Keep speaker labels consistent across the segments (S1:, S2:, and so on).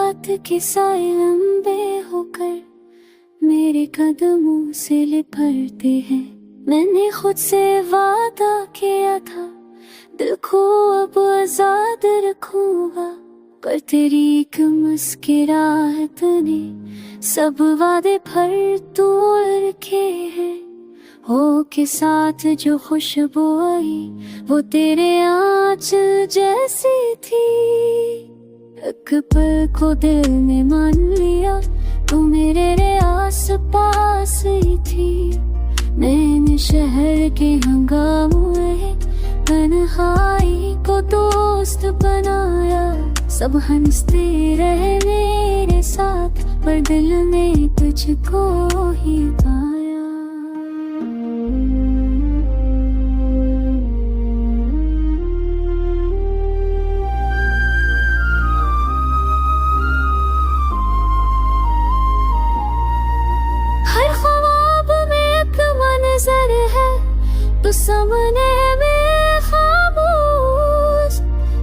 S1: रात के साए लंबे होकर मेरे कदमों से लिपटते हैं। मैंने खुद से वादा किया था दिल को अब आजाद रखूंगा, पर तेरी एक मुस्कुराहट ने सब वादे फिर तोड़ रखे हैं। हो के साथ जो खुशबू आई वो तेरे आंचल जैसी थी। एक पल को दिल ने मान लिया तू मेरे आस पास ही थी। मैंने शहर के हंगामे तन्हाई को दोस्त बनाया। सब हंसते रहे मेरे साथ पर दिल ने तुझको ही पाया। हर ख्वाब में एक मंजर है तो सामने में खामोश।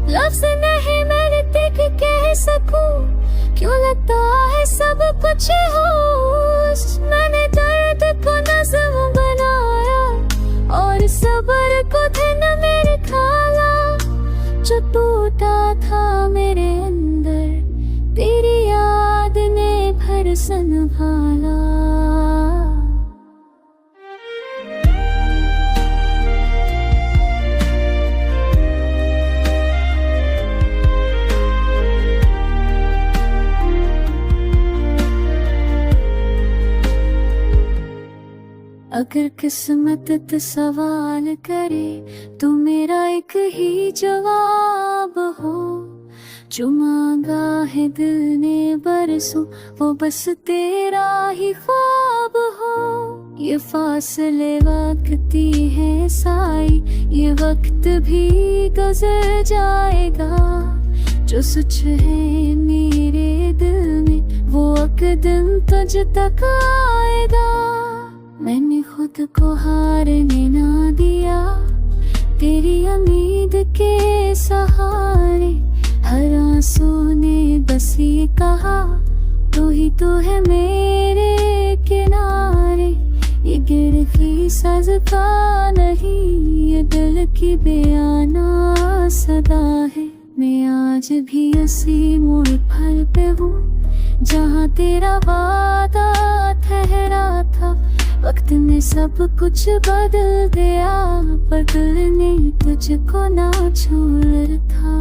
S1: लफ्ज नहीं मैं देख कह सकूं, क्यों लगता है सब कुछ होश। मैंने दर्द को नज़म बनाया और सब्र को धन मेरे खाला। जो टूटा था मेरे अंदर तेरी याद ने भर संभाला। अगर किस्मत तो सवाल करे तो मेरा एक ही जवाब हो। जो मांगा है दिल ने बरसों वो बस तेरा ही ख्वाब हो। ये फासले वक्ती है साई, ये वक्त भी गुजर जाएगा। जो सच है मेरे दिल में वो एक दिन तुझ तक आएगा। मैंने खुद को हारने ना दिया तेरी उम्मीद के सहारे। हर आंसू ने बस ये कहा तू ही तो है मेरे किनारे। ये गिरती सज़का नहीं ये दिल की बेयाना सदा है। मैं आज भी उसी मोड़ पर पे हूँ जहाँ तेरा वादा ठहरा था। वक्त ने सब कुछ बदल दिया पर दिल ने तुझको ना छोड़ा था।